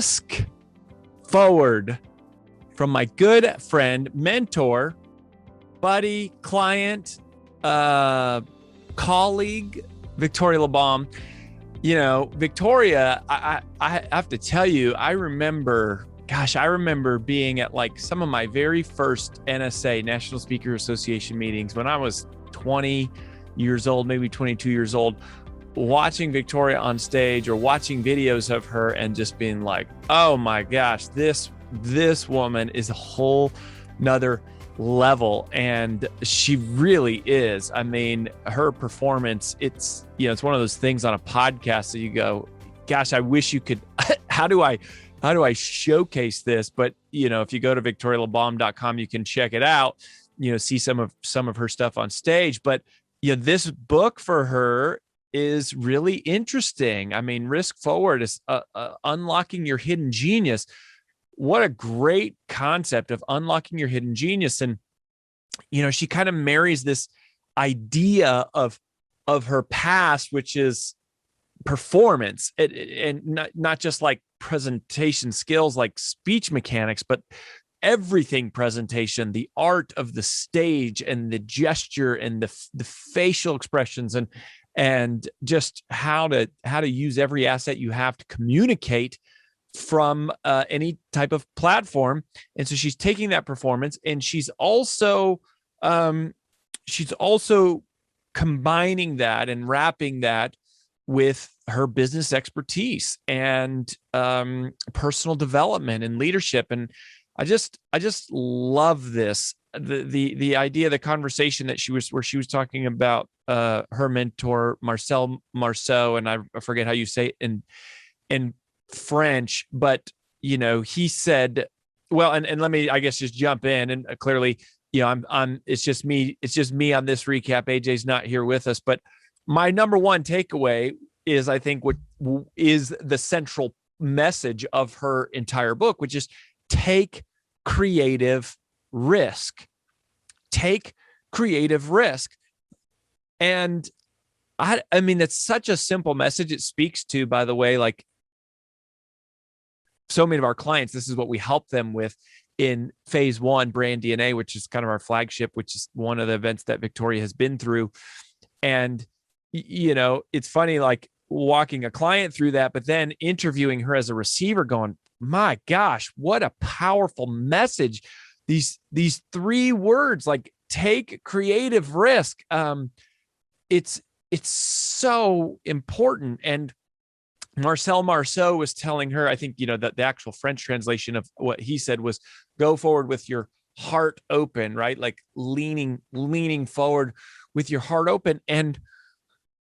risk forward from my good friend, mentor, buddy, client, colleague, Victoria Labalme. You know, Victoria, I have to tell you, I remember being at like some of my very first NSA, National Speaker Association meetings when I was 20 years old, maybe 22 years old, watching Victoria on stage or watching videos of her and just being like, oh my gosh, this woman is a whole nother level. And she really is. I mean, her performance, it's one of those things on a podcast that you go, gosh, I wish you could, how do I showcase this? But, if you go to victorialabalme.com, you can check it out, see some of her stuff on stage. But, this book for her is really interesting. I mean, Risk Forward is unlocking your hidden genius. What a great concept of unlocking your hidden genius. And, she kind of marries this idea of her past, which is performance and not just like presentation skills, like speech mechanics, but everything presentation, the art of the stage and the gesture and the facial expressions and just how to use every asset you have to communicate from any type of platform. And so she's taking that performance, and she's also combining that and wrapping that with her business expertise and personal development and leadership. And I just love this. The idea, the conversation that she was talking about her mentor, Marcel Marceau, and I forget how you say it in French, but he said, well, and let me, I guess, just jump in. And clearly, it's just me on this recap. AJ's not here with us, but my number one takeaway is, I think, what is the central message of her entire book, which is take creative risk. Take creative risk. And I mean, that's such a simple message. It speaks to, by the way, like so many of our clients, this is what we help them with in phase 1, Brand DNA, which is kind of our flagship, which is one of the events that Victoria has been through. And, it's funny, like walking a client through that, but then interviewing her as a receiver going, my gosh, what a powerful message. These 3 words, like take creative risk. It's so important. And Marcel Marceau was telling her, I think, that the actual French translation of what he said was go forward with your heart open, right? Like leaning forward with your heart open. And,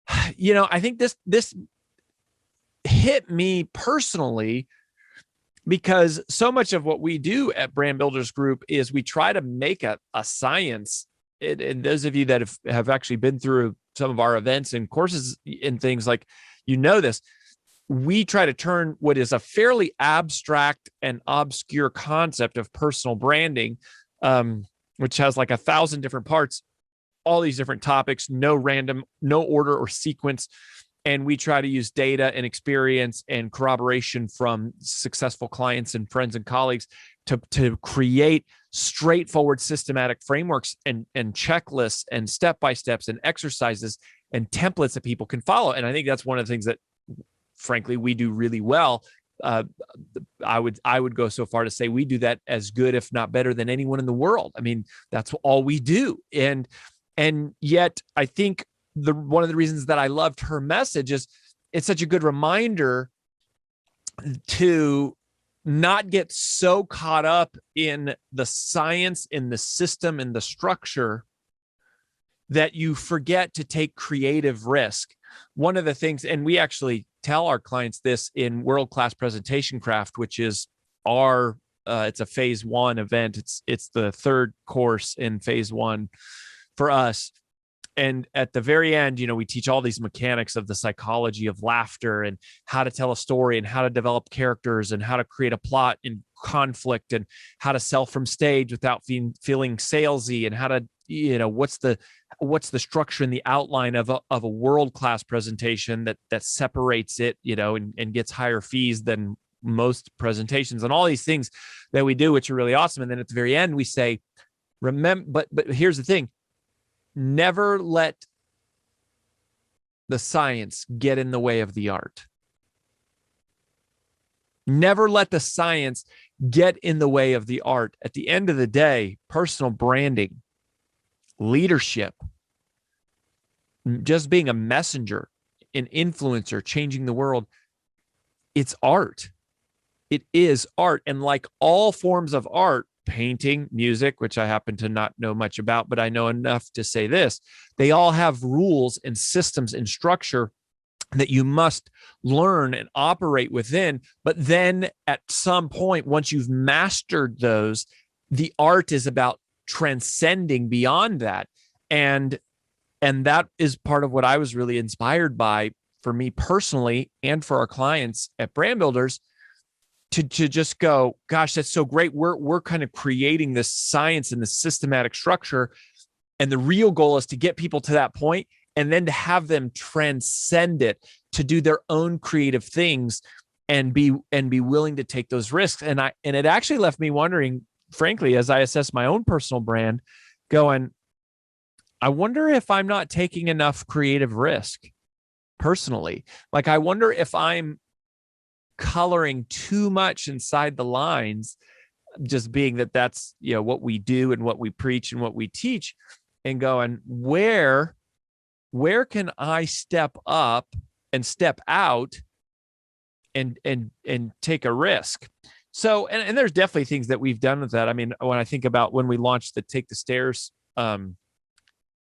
I think this hit me personally, because so much of what we do at Brand Builders Group is we try to make a science. And those of you that have actually been through some of our events and courses and things, like, this, we try to turn what is a fairly abstract and obscure concept of personal branding, which has like 1,000 different parts, all these different topics, no order or sequence. And we try to use data and experience and corroboration from successful clients and friends and colleagues to create straightforward systematic frameworks and checklists and step-by-steps and exercises and templates that people can follow. And I think that's one of the things that, frankly, we do really well. I would go so far to say we do that as good, if not better, than anyone in the world. I mean, that's all we do. And yet I think one of the reasons that I loved her message is it's such a good reminder to not get so caught up in the science, in the system, in the structure, that you forget to take creative risk. One of the things, and we actually tell our clients this in World-Class Presentation Craft, which is our, it's a phase 1 event. It's the 3rd course in phase 1 for us. And at the very end, we teach all these mechanics of the psychology of laughter and how to tell a story and how to develop characters and how to create a plot in conflict and how to sell from stage without feeling salesy, and how to, what's the structure and the outline of a world-class presentation that separates it, and gets higher fees than most presentations, and all these things that we do, which are really awesome. And then at the very end, we say, remember, but here's the thing, never let the science get in the way of the art. Never let the science get in the way of the art. At the end of the day, personal branding, leadership, just being a messenger, an influencer, changing the world, it's art. It is art. And like all forms of art, painting, music, which I happen to not know much about, but I know enough to say this, they all have rules and systems and structure that you must learn and operate within. But then at some point, once you've mastered those, the art is about transcending beyond that. And that is part of what I was really inspired by for me personally and for our clients at Brand Builders, to just go, gosh, that's so great. We're kind of creating this science and the systematic structure. And the real goal is to get people to that point and then to have them transcend it, to do their own creative things and be willing to take those risks. And it actually left me wondering, frankly, as I assess my own personal brand, going, I wonder if I'm not taking enough creative risk personally. Like, I wonder if I'm coloring too much inside the lines, just being that's, what we do and what we preach and what we teach, and going, where can I step up and step out and take a risk? So, and there's definitely things that we've done with that. I mean, when I think about when we launched the Take the Stairs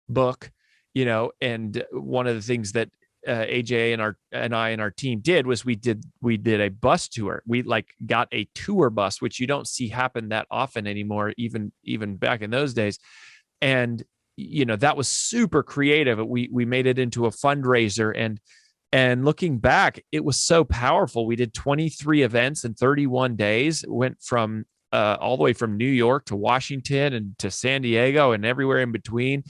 book, and one of the things that AJ and I and our team did was we did a bus tour. We got a tour bus, which you don't see happen that often anymore, even back in those days. And that was super creative. We made it into a fundraiser, and looking back, it was so powerful. We did 23 events in 31 days. Went from all the way from New York to Washington and to San Diego and everywhere in between,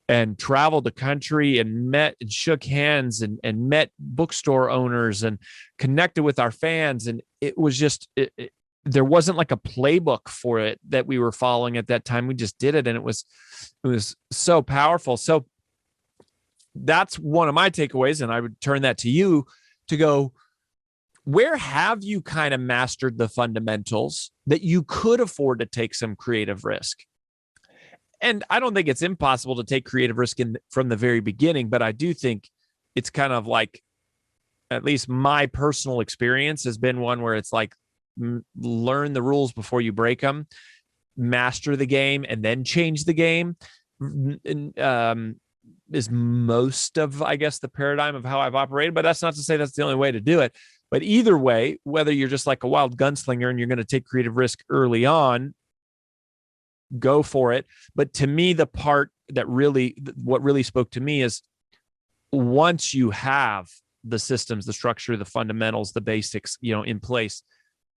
and traveled the country and met and shook hands and met bookstore owners and connected with our fans. And it was just, there wasn't like a playbook for it that we were following at that time. We just did it. And it was so powerful. So that's one of my takeaways. And I would turn that to you to go, where have you kind of mastered the fundamentals that you could afford to take some creative risk? And I don't think it's impossible to take creative risk from the very beginning, but I do think it's kind of like, at least my personal experience has been one where it's like, learn the rules before you break them, master the game, and then change the game. Is most of, I guess, the paradigm of how I've operated, but that's not to say that's the only way to do it. But either way, whether you're just like a wild gunslinger and you're going to take creative risk early on, go for it. But to me, the part that what really spoke to me is once you have the systems, the structure, the fundamentals, the basics, in place,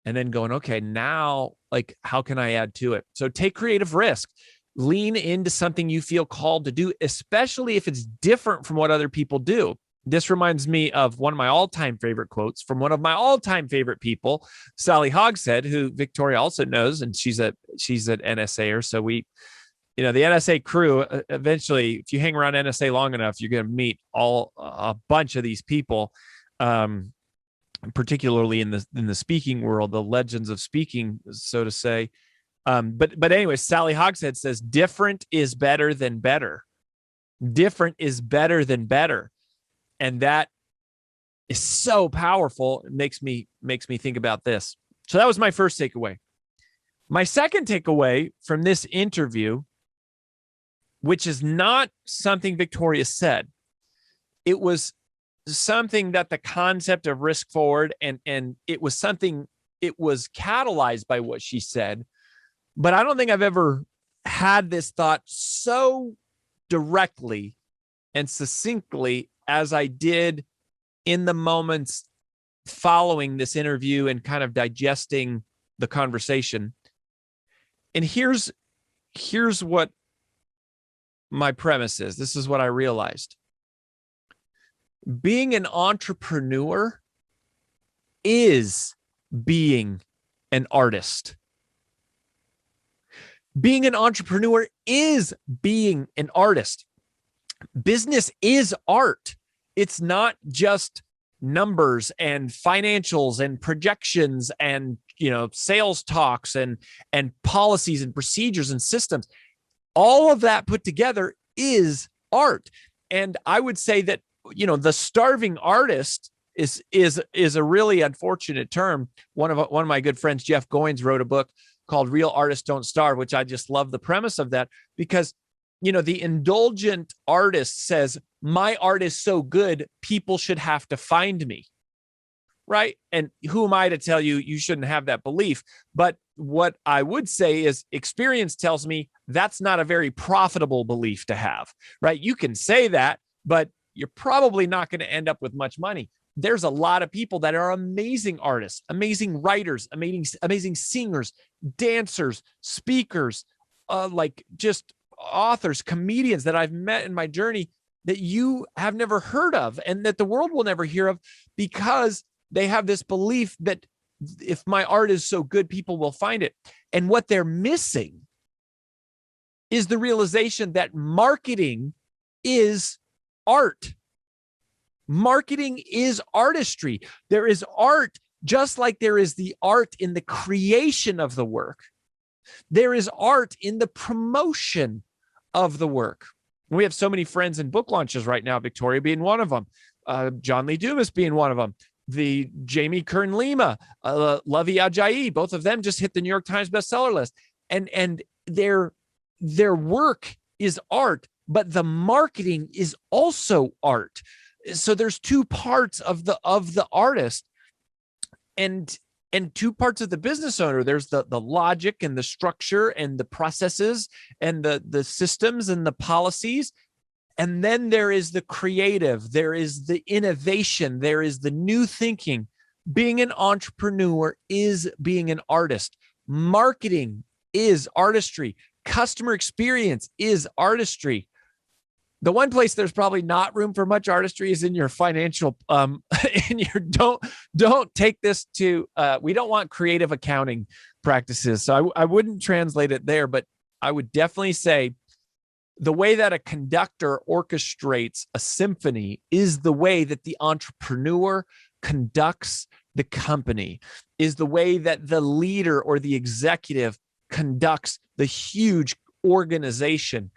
and then going, okay, now, like, how can I add to it? So take creative risk, lean into something you feel called to do, especially if it's different from what other people do. This reminds me of one of my all-time favorite quotes from one of my all-time favorite people, Sally Hogshead, who Victoria also knows, and she's an NSAer. So we, the NSA crew, eventually, if you hang around NSA long enough, you're going to meet a bunch of these people, particularly in the speaking world, the legends of speaking, so to say. But anyway, Sally Hogshead says, different is better than better. Different is better than better. And that is so powerful. It makes me think about this. So that was my first takeaway. My second takeaway from this interview, which is not something Victoria said, it was something that the concept of risk forward, and it was something, it was catalyzed by what she said, but I don't think I've ever had this thought so directly and succinctly as I did in the moments following this interview and kind of digesting the conversation. And here's what my premise is. This is what I realized. Being an entrepreneur is being an artist. Being an entrepreneur is being an artist. Business is art. It's not just numbers and financials and projections and, sales talks and policies and procedures and systems. All of that put together is art. And I would say that, the starving artist is a really unfortunate term. One of my good friends, Jeff Goins, wrote a book called Real Artists Don't Starve, which I just love the premise of that, because the indulgent artist says, my art is so good, people should have to find me. Right. And who am I to tell you you shouldn't have that belief? But what I would say is experience tells me that's not a very profitable belief to have. Right. You can say that, but you're probably not going to end up with much money. There's a lot of people that are amazing artists, amazing writers, amazing singers, dancers, speakers, like just authors, comedians that I've met in my journey that you have never heard of and that the world will never hear of, because they have this belief that if my art is so good, people will find it. And what they're missing is the realization that marketing is art. Marketing is artistry. There is art, just like there is the art in the creation of the work. There is art in the promotion of the work. We have so many friends in book launches right now, Victoria being one of them, John Lee Dumas being one of them, the Jamie Kern Lima, Lovey Ajayi, both of them just hit the New York Times bestseller list. And their work is art, but the marketing is also art. So there's two parts of the artist and two parts of the business owner. There's the logic and the structure and the processes and the systems and the policies. And then there is the creative, there is the innovation, there is the new thinking. Being an entrepreneur is being an artist. Marketing is artistry. Customer experience is artistry. The one place there's probably not room for much artistry is in your financial, in your don't take this to, we don't want creative accounting practices. So I wouldn't translate it there, but I would definitely say the way that a conductor orchestrates a symphony is the way that the entrepreneur conducts the company, is the way that the leader or the executive conducts the huge organization.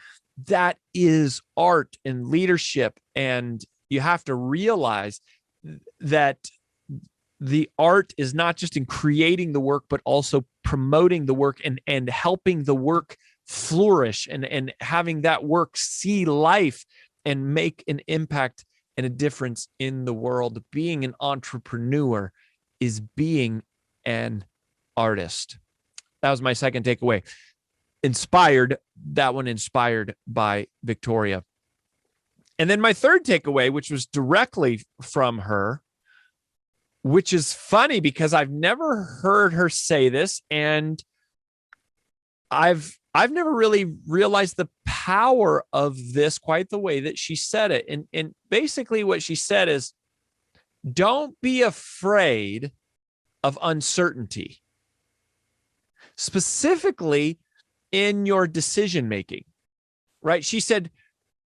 That is art and leadership. And you have to realize that the art is not just in creating the work, but also promoting the work and helping the work flourish and having that work see life and make an impact and a difference in the world. Being an entrepreneur is being an artist. That was my second takeaway. Inspired by Victoria. And then my third takeaway, which was directly from her, which is funny because I've never heard her say this, and I've never really realized the power of this quite the way that she said it. And basically what she said is, don't be afraid of uncertainty, specifically in your decision making, right? She said,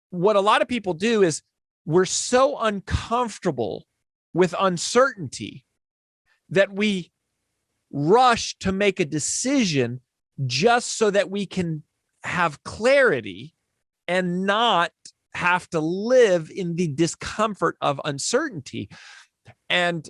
what a lot of people do is we're so uncomfortable with uncertainty that we rush to make a decision just so that we can have clarity and not have to live in the discomfort of uncertainty. And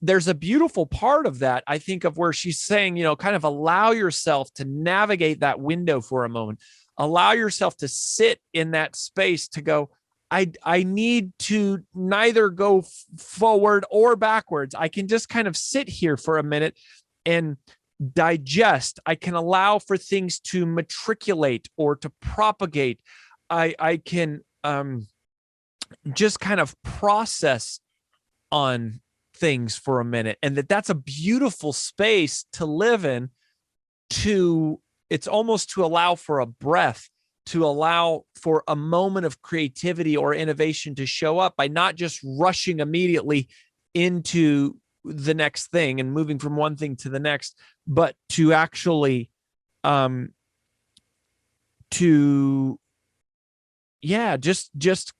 there's a beautiful part of that, I think, of where she's saying, kind of allow yourself to navigate that window for a moment. Allow yourself to sit in that space to go, I need to neither go forward or backwards. I can just kind of sit here for a minute and digest. I can allow for things to matriculate or to propagate. I can just kind of process on things for a minute, and that's a beautiful space to live in. It's almost to allow for a breath, to allow for a moment of creativity or innovation to show up by not just rushing immediately into the next thing and moving from one thing to the next, but to actually just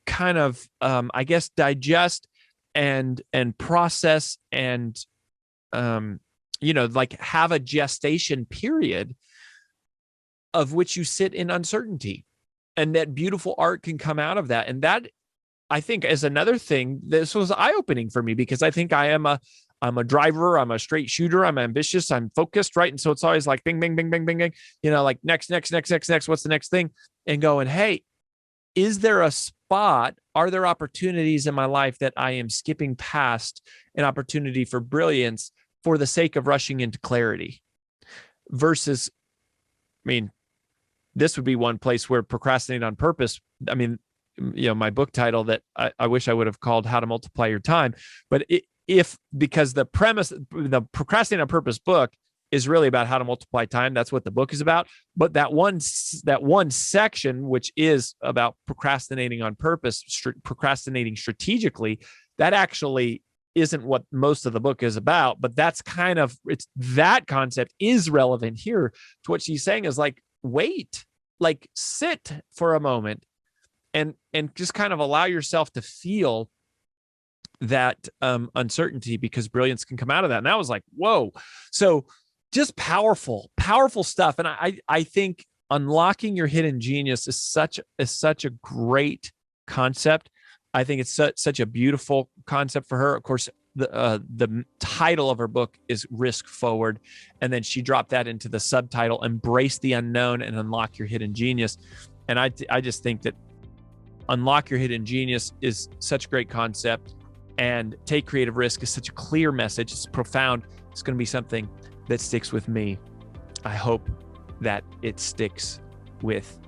kind of I guess digest and process and like have a gestation period of which you sit in uncertainty, and that beautiful art can come out of that. And that, I think, is another thing. This was eye-opening for me, because I think I'm a driver, I'm a straight shooter, I'm ambitious, I'm focused, right? And so it's always like bing, bing, bing, bing, bing, bing, like next, what's the next thing? And going, hey, is there a spot? Are there opportunities in my life that I am skipping past an opportunity for brilliance for the sake of rushing into clarity? Versus, I mean, this would be one place where procrastinate on purpose. I mean, my book title that I wish I would have called How to Multiply Your Time. But because the premise, the Procrastinate on Purpose book is really about how to multiply time. That's what the book is about. But that one section, which is about procrastinating on purpose, procrastinating strategically, that actually isn't what most of the book is about. But that's kind of, it's that concept is relevant here to what she's saying, is like, wait, like sit for a moment and just kind of allow yourself to feel that uncertainty, because brilliance can come out of that. And I was like, whoa. So just powerful stuff. And I think unlocking your hidden genius is such a great concept. I think it's such a beautiful concept for her. Of course, the title of her book is Risk Forward. And then she dropped that into the subtitle, Embrace the Unknown and Unlock Your Hidden Genius. And I just think that unlock your hidden genius is such a great concept, and take creative risk is such a clear message. It's profound. It's going to be something that sticks with me. I hope that it sticks with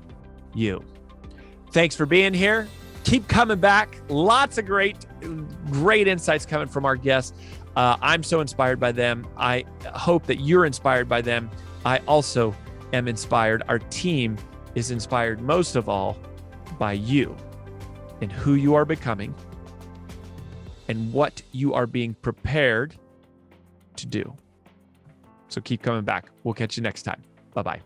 you. Thanks for being here. Keep coming back. Lots of great insights coming from our guests. I'm so inspired by them. I hope that you're inspired by them. I also am inspired. Our team is inspired most of all by you and who you are becoming and what you are being prepared to do. So keep coming back. We'll catch you next time. Bye-bye.